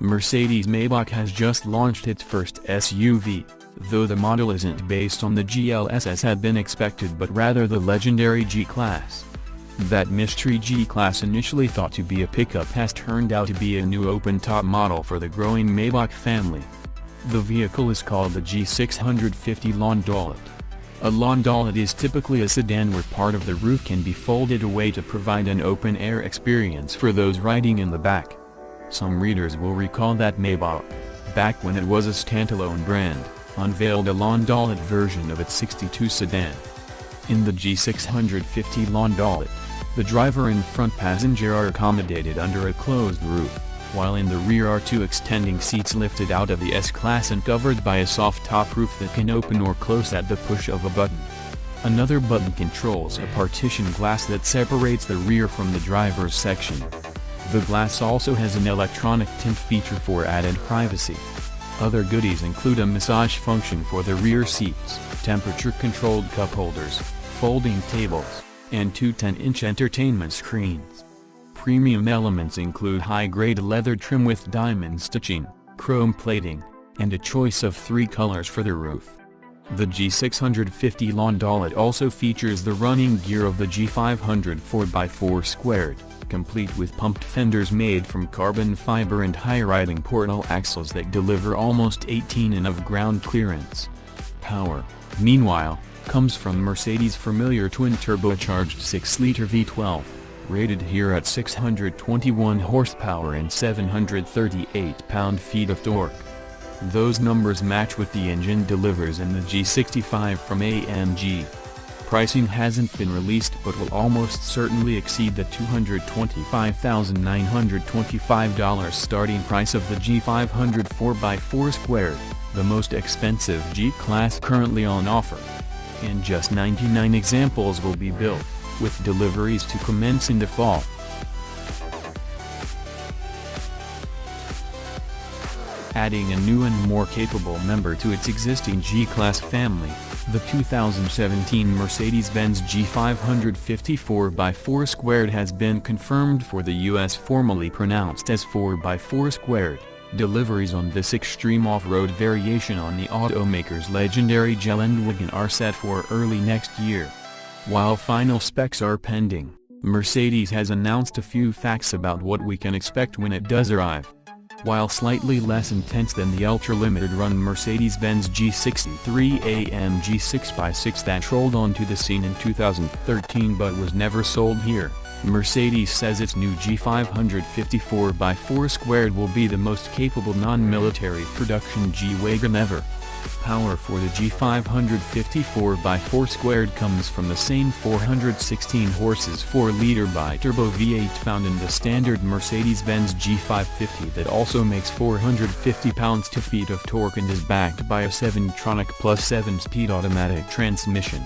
Mercedes-Maybach has just launched its first SUV, though the model isn't based on the GLS as had been expected but rather the legendary G-Class. That mystery G-Class, initially thought to be a pickup, has turned out to be a new open-top model for the growing Maybach family. The vehicle is called the G650 Landaulet. A Landaulet is typically a sedan where part of the roof can be folded away to provide an open-air experience for those riding in the back. Some readers will recall that Maybach, back when it was a standalone brand, unveiled a Landaulet version of its 62 sedan. In the G650 Landaulet, the driver and front passenger are accommodated under a closed roof, while in the rear are two extending seats lifted out of the S-Class and covered by a soft top roof that can open or close at the push of a button. Another button controls a partition glass that separates the rear from the driver's section. The glass also has an electronic tint feature for added privacy. Other goodies include a massage function for the rear seats, temperature-controlled cup holders, folding tables, and two 10-inch entertainment screens. Premium elements include high-grade leather trim with diamond stitching, chrome plating, and a choice of 3 colors for the roof. The G650 Landaulet also features the running gear of the G500 4x4 squared, complete with pumped fenders made from carbon fiber and high-riding portal axles that deliver almost 18 in of ground clearance. Power, meanwhile, comes from Mercedes' familiar twin-turbocharged 6-liter V12, rated here at 621 horsepower and 738 pound-feet of torque. Those numbers match what the engine delivers in the G65 from AMG. Pricing hasn't been released but will almost certainly exceed the $225,925 starting price of the G500 4x4 squared, the most expensive G-Class currently on offer. And just 99 examples will be built, with deliveries to commence in the fall. Adding a new and more capable member to its existing G-Class family, the 2017 Mercedes-Benz G550 4x4 squared has been confirmed for the US, formerly pronounced as 4x4 squared. Deliveries on this extreme off-road variation on the automaker's legendary Gelandewagen are set for early next year. While final specs are pending, Mercedes has announced a few facts about what we can expect when it does arrive. While slightly less intense than the ultra-limited run Mercedes-Benz G63 AMG 6x6 that rolled onto the scene in 2013 but was never sold here, Mercedes says its new G550 4x4 squared will be the most capable non-military production G-Wagon ever. Power for the G550 4x4 squared comes from the same 416 horses 4-liter bi-turbo V8 found in the standard Mercedes-Benz G550 that also makes 450 pounds-feet of torque and is backed by a 7-tronic plus 7-speed automatic transmission.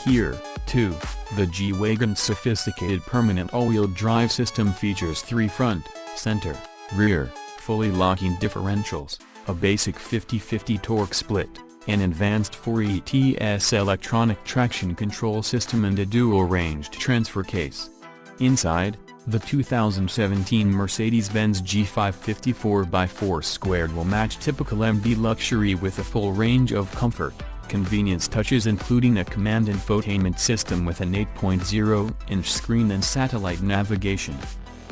Here, too, the G-Wagon's sophisticated permanent all-wheel drive system features 3 front, center, rear, fully locking differentials, a basic 50-50 torque split, an advanced 4ETS electronic traction control system and a dual-ranged transfer case. Inside, the 2017 Mercedes-Benz G550 4x4 squared will match typical MD luxury with a full range of comfort, convenience touches including a command infotainment system with an 8.0-inch screen and satellite navigation.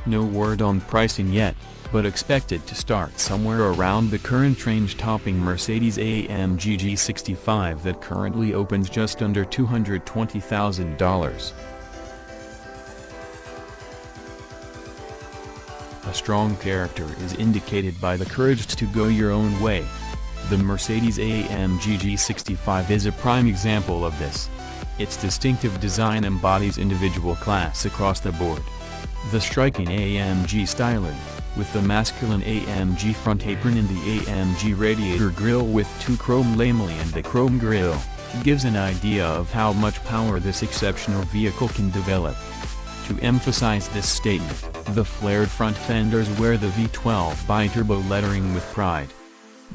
No word on pricing yet, but expected to start somewhere around the current range-topping Mercedes AMG G65 that currently opens just under $220,000. A strong character is indicated by the courage to go your own way. The Mercedes AMG G65 is a prime example of this. Its distinctive design embodies individual class across the board. The striking AMG styling, with the masculine AMG front apron and the AMG radiator grille with 2 chrome lamellae and the chrome grille, gives an idea of how much power this exceptional vehicle can develop. To emphasize this statement, the flared front fenders wear the V12 bi-turbo lettering with pride.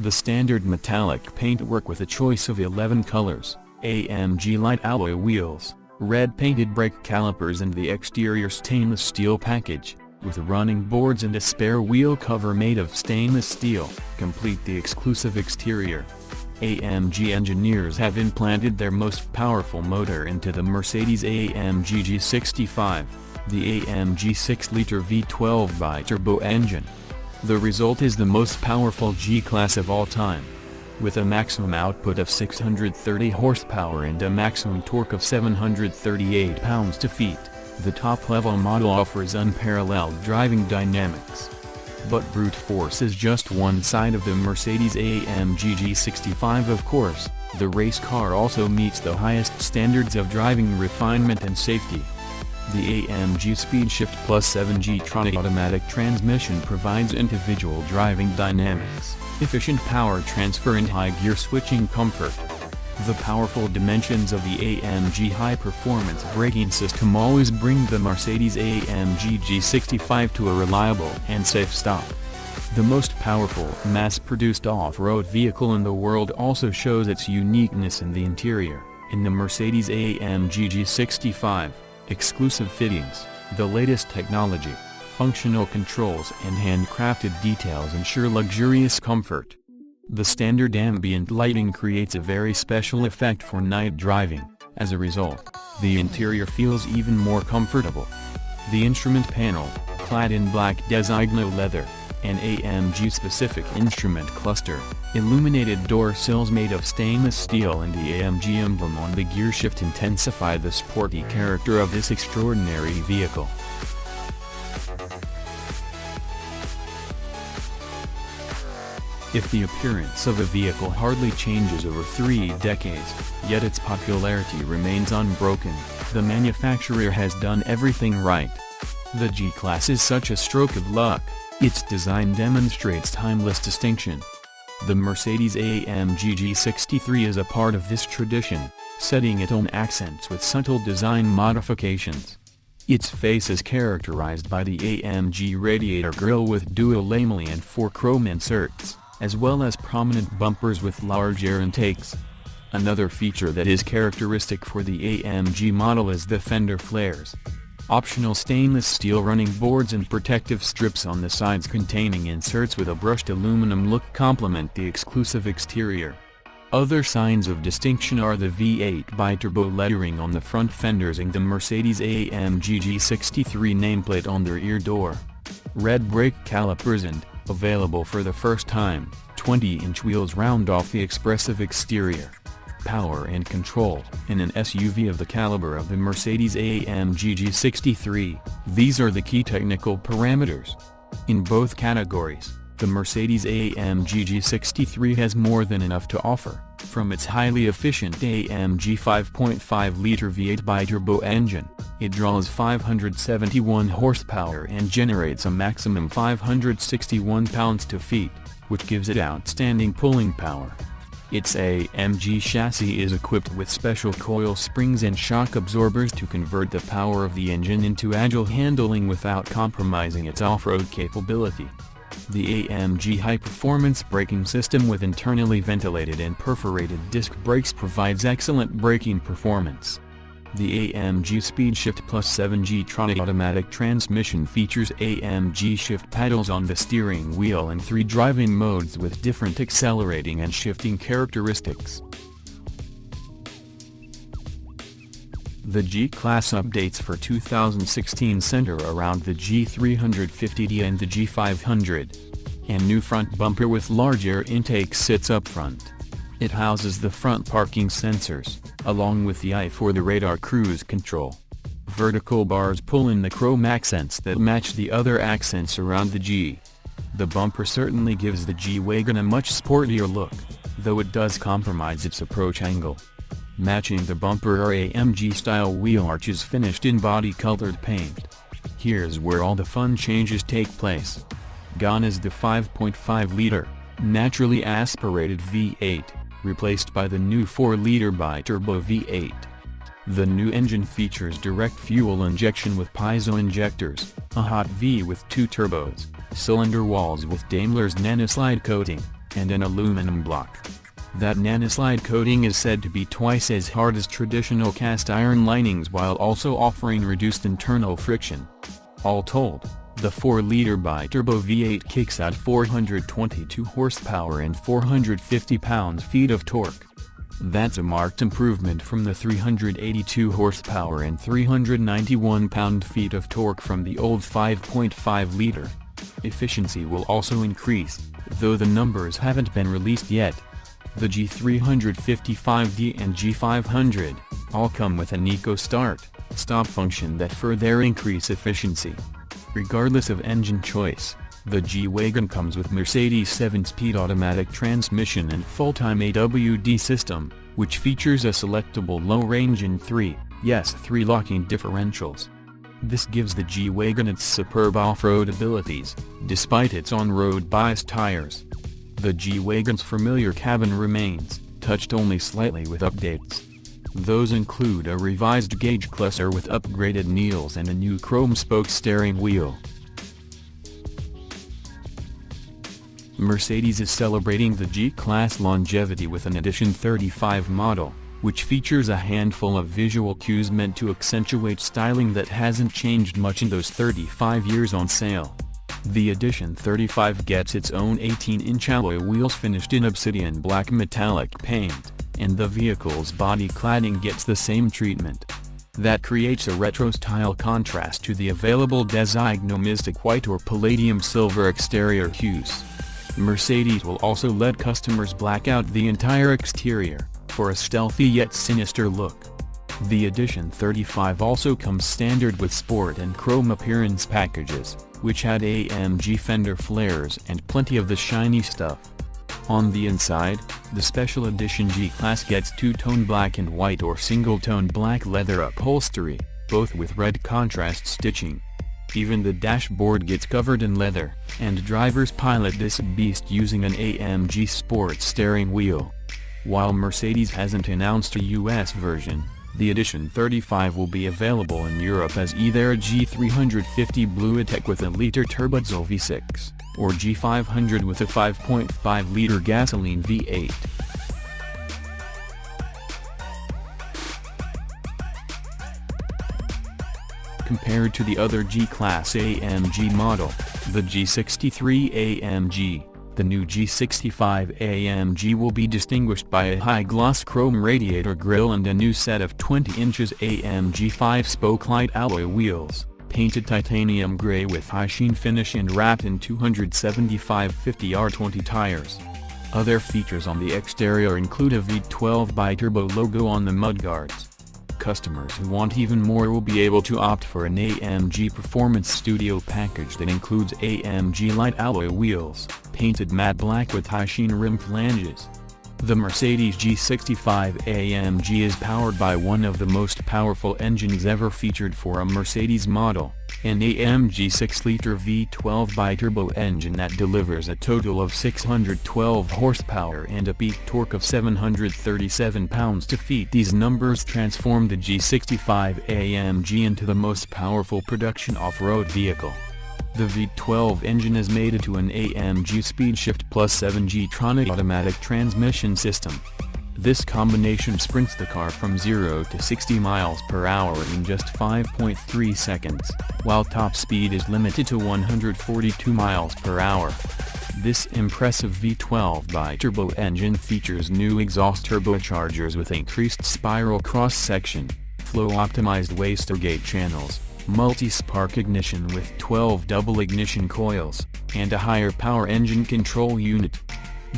The standard metallic paintwork with a choice of 11 colors, AMG light alloy wheels, red painted brake calipers and the exterior stainless steel package, with running boards and a spare wheel cover made of stainless steel, complete the exclusive exterior. AMG engineers have implanted their most powerful motor into the Mercedes-AMG G65, the AMG 6-liter V12 bi-turbo engine. The result is the most powerful G-Class of all time. With a maximum output of 630 horsepower and a maximum torque of 738 pounds-feet, the top-level model offers unparalleled driving dynamics. But brute force is just one side of the Mercedes-AMG G65. Of course, the race car also meets the highest standards of driving refinement and safety. The AMG SpeedShift Plus 7G-tronic automatic transmission provides individual driving dynamics, efficient power transfer and high gear switching comfort. The powerful dimensions of the AMG high-performance braking system always bring the Mercedes-AMG G65 to a reliable and safe stop. The most powerful mass-produced off-road vehicle in the world also shows its uniqueness in the interior. In the Mercedes-AMG G65, exclusive fittings, the latest technology, functional controls and handcrafted details ensure luxurious comfort. The standard ambient lighting creates a very special effect for night driving. As a result, the interior feels even more comfortable. The instrument panel, clad in black designer leather, an AMG-specific instrument cluster, illuminated door sills made of stainless steel and the AMG emblem on the gearshift intensify the sporty character of this extraordinary vehicle. If the appearance of a vehicle hardly changes over 3 decades, yet its popularity remains unbroken, the manufacturer has done everything right. The G-Class is such a stroke of luck. Its design demonstrates timeless distinction. The Mercedes-AMG G63 is a part of this tradition, setting its own accents with subtle design modifications. Its face is characterized by the AMG radiator grille with dual lamelley and 4 chrome inserts, as well as prominent bumpers with large air intakes. Another feature that is characteristic for the AMG model is the fender flares. Optional stainless steel running boards and protective strips on the sides containing inserts with a brushed aluminum look complement the exclusive exterior. Other signs of distinction are the V8 bi-turbo lettering on the front fenders and the Mercedes-AMG G63 nameplate on the rear door. Red brake calipers and, available for the first time, 20-inch wheels round off the expressive exterior. Power and control. In an SUV of the caliber of the Mercedes-AMG G63, these are the key technical parameters. In both categories, the Mercedes-AMG G63 has more than enough to offer, from its highly efficient AMG 5.5-liter V8 bi-turbo engine. It draws 571 horsepower and generates a maximum 561 pounds-feet, which gives it outstanding pulling power. Its AMG chassis is equipped with special coil springs and shock absorbers to convert the power of the engine into agile handling without compromising its off-road capability. The AMG high-performance braking system with internally ventilated and perforated disc brakes provides excellent braking performance. The AMG SpeedShift Plus 7G-tronic automatic transmission features AMG shift paddles on the steering wheel and 3 driving modes with different accelerating and shifting characteristics. The G-Class updates for 2016 center around the G350D and the G500. A new front bumper with large air intake sits up front. It houses the front parking sensors, along with the eye for the radar cruise control. Vertical bars pull in the chrome accents that match the other accents around the G. The bumper certainly gives the G-Wagon a much sportier look, though it does compromise its approach angle. Matching the bumper are AMG-style wheel arches finished in body-colored paint. Here's where all the fun changes take place. Gone is the 5.5-liter, naturally aspirated V8, replaced by the new 4-liter bi-turbo V8. The new engine features direct fuel injection with piezo injectors, a hot V with 2 turbos, cylinder walls with Daimler's nanoslide coating, and an aluminum block. That nanoslide coating is said to be twice as hard as traditional cast iron linings while also offering reduced internal friction. All told, The 4-liter bi-turbo V8 kicks out 422 horsepower and 450 pound-feet of torque. That's a marked improvement from the 382 horsepower and 391 pound-feet of torque from the old 5.5-liter. Efficiency will also increase, though the numbers haven't been released yet. The G355D and G500 all come with an eco start-stop function that further increase efficiency. Regardless of engine choice, the G-Wagon comes with Mercedes' 7-speed automatic transmission and full-time AWD system, which features a selectable low-range and 3 locking differentials. This gives the G-Wagon its superb off-road abilities, despite its on-road biased tires. The G-Wagon's familiar cabin remains, touched only slightly with updates. Those include a revised gauge cluster with upgraded wheels and a new chrome spoke steering wheel. Mercedes is celebrating the G-Class longevity with an Edition 35 model, which features a handful of visual cues meant to accentuate styling that hasn't changed much in those 35 years on sale. The Edition 35 gets its own 18-inch alloy wheels finished in obsidian black metallic paint, and the vehicle's body cladding gets the same treatment. That creates a retro-style contrast to the available Designo Mystic White or Palladium Silver exterior hues. Mercedes will also let customers black out the entire exterior, for a stealthy yet sinister look. The Edition 35 also comes standard with sport and chrome appearance packages, which add AMG fender flares and plenty of the shiny stuff. On the inside, the Special Edition G-Class gets two-tone black and white or single-tone black leather upholstery, both with red contrast stitching. Even the dashboard gets covered in leather, and drivers pilot this beast using an AMG Sport steering wheel. While Mercedes hasn't announced a US version, the Edition 35 will be available in Europe as either a G350 BlueTech with a liter turbodiesel V6, or G500 with a 5.5-liter gasoline V8. Compared to the other G-Class AMG model, the G63 AMG, the new G65 AMG will be distinguished by a high-gloss chrome radiator grille and a new set of 20 inches AMG 5-spoke light alloy wheels, painted titanium gray with high-sheen finish and wrapped in 275 50R20 tires. Other features on the exterior include a V12 bi-turbo logo on the mudguards. Customers who want even more will be able to opt for an AMG Performance Studio package that includes AMG light alloy wheels, painted matte black with high-sheen rim flanges. The Mercedes G65 AMG is powered by one of the most powerful engines ever featured for a Mercedes model, an AMG 6-liter V12 bi-turbo engine that delivers a total of 612 horsepower and a peak torque of 737 pounds-feet. These numbers transform the G65 AMG into the most powerful production off-road vehicle. The V12 engine is mated to an AMG SpeedShift Plus 7G Tronic automatic transmission system. This combination sprints the car from 0 to 60 miles per hour in just 5.3 seconds, while top speed is limited to 142 miles per hour. This impressive V12 bi-turbo engine features new exhaust turbochargers with increased spiral cross-section, flow-optimized wastegate channels, multi-spark ignition with 12 double ignition coils, and a higher power engine control unit.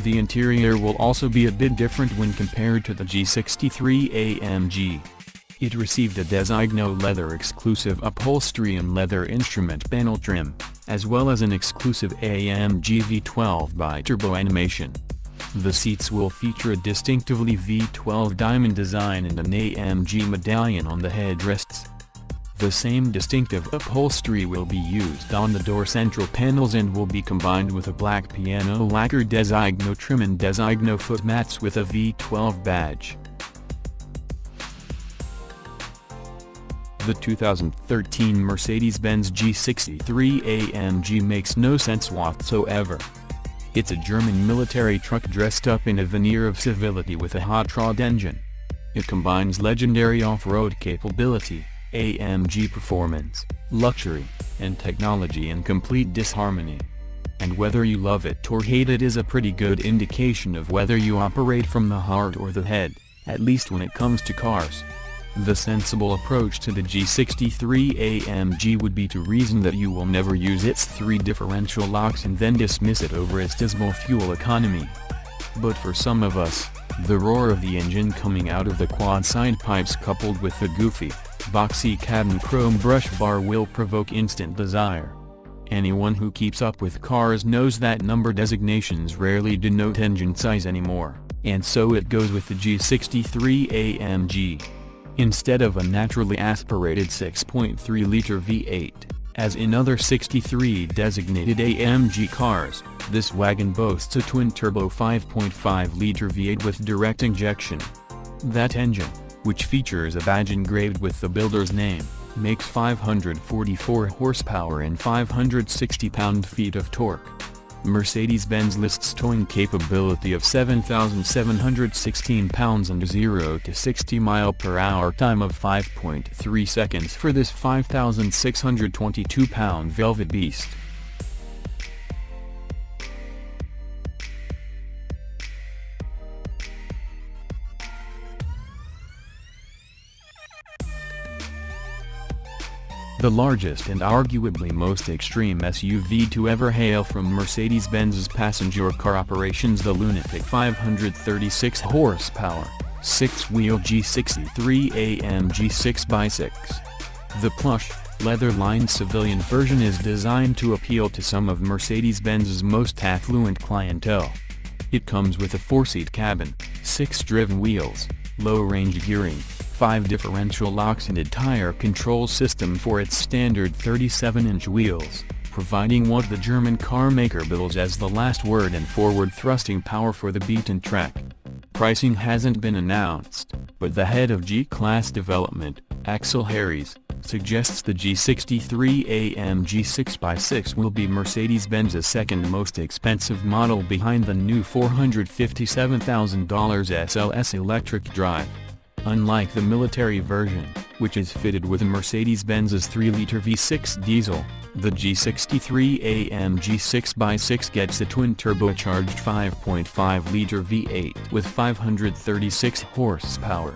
The interior will also be a bit different when compared to the G63 AMG. It received a Designo leather-exclusive upholstery and leather instrument panel trim, as well as an exclusive AMG V12 bi-turbo animation. The seats will feature a distinctively V12 diamond design and an AMG medallion on the headrests. The same distinctive upholstery will be used on the door central panels and will be combined with a black piano lacquer Designo trim and Designo footmats with a V12 badge. The 2013 Mercedes-Benz G63 AMG makes no sense whatsoever. It's a German military truck dressed up in a veneer of civility with a hot rod engine. It combines legendary off-road capability, AMG performance, luxury, and technology in complete disharmony. And whether you love it or hate it is a pretty good indication of whether you operate from the heart or the head, at least when it comes to cars. The sensible approach to the G63 AMG would be to reason that you will never use its 3 differential locks and then dismiss it over its dismal fuel economy. But for some of us, the roar of the engine coming out of the quad side pipes coupled with the goofy, boxy cabin chrome brush bar will provoke instant desire. Anyone who keeps up with cars knows that number designations rarely denote engine size anymore, and so it goes with the G63 AMG. Instead of a naturally aspirated 6.3-liter V8, as in other 63 designated AMG cars, this wagon boasts a twin-turbo 5.5-liter V8 with direct injection. That engine, which features a badge engraved with the builder's name, makes 544 horsepower and 560 pound-feet of torque. Mercedes-Benz lists towing capability of 7,716 pounds and 0 to 60 mph time of 5.3 seconds for this 5,622-pound velvet beast. The largest and arguably most extreme SUV to ever hail from Mercedes-Benz's passenger car operations, the lunatic 536 horsepower, 6-wheel G63 AMG 6x6. The plush, leather-lined civilian version is designed to appeal to some of Mercedes-Benz's most affluent clientele. It comes with a 4-seat cabin, 6 driven wheels, low-range gearing, 5 differential locks and a tire control system for its standard 37-inch wheels, providing what the German car maker bills as the last word in forward-thrusting power for the beaten track. Pricing hasn't been announced, but the head of G-Class development, Axel Harries, suggests the G63 AMG 6x6 will be Mercedes-Benz's second most expensive model behind the new $457,000 SLS electric drive. Unlike the military version, which is fitted with Mercedes-Benz's 3-liter V6 diesel, the G63 AMG 6x6 gets a twin-turbocharged 5.5-liter V8 with 536 horsepower.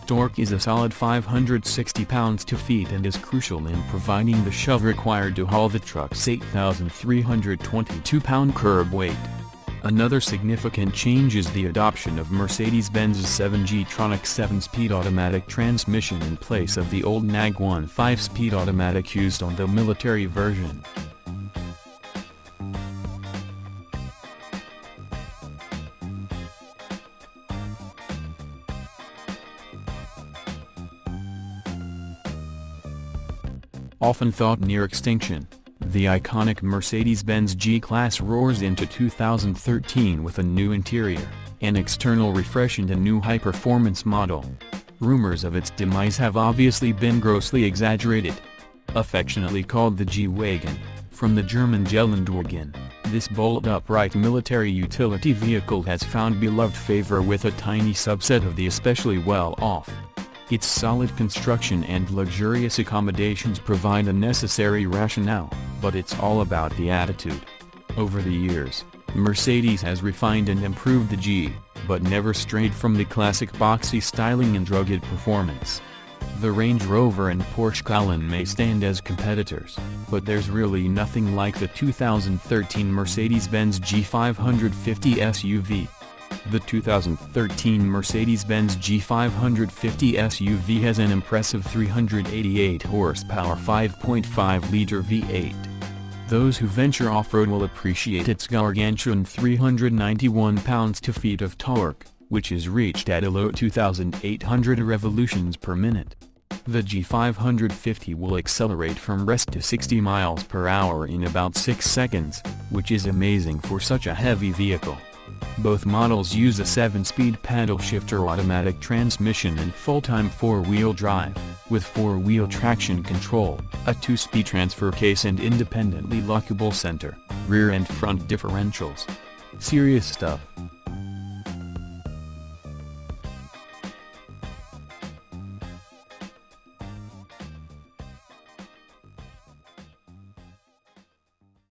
Torque is a solid 560 pounds-feet and is crucial in providing the shove required to haul the truck's 8,322-pound curb weight. Another significant change is the adoption of Mercedes-Benz's 7G-tronic 7-speed automatic transmission in place of the old NAG1 5-speed automatic used on the military version. Often thought near extinction, the iconic Mercedes-Benz G-Class roars into 2013 with a new interior, an external refresh and a new high-performance model. Rumors of its demise have obviously been grossly exaggerated. Affectionately called the G-Wagon, from the German Gelandewagen, this bold upright military utility vehicle has found beloved favor with a tiny subset of the especially well-off. Its solid construction and luxurious accommodations provide a necessary rationale, but it's all about the attitude. Over the years, Mercedes has refined and improved the G, but never strayed from the classic boxy styling and rugged performance. The Range Rover and Porsche Cayenne may stand as competitors, but there's really nothing like the 2013 Mercedes-Benz G550 SUV. The 2013 Mercedes-Benz G550 SUV has an impressive 388 horsepower 5.5-liter V8. Those who venture off-road will appreciate its gargantuan 391 pounds-feet of torque, which is reached at a low 2,800 revolutions per minute. The G550 will accelerate from rest to 60 miles per hour in about 6 seconds, which is amazing for such a heavy vehicle. Both models use a 7-speed paddle shifter automatic transmission and full-time 4-wheel drive, with 4-wheel traction control, a 2-speed transfer case and independently lockable center, rear and front differentials. Serious stuff.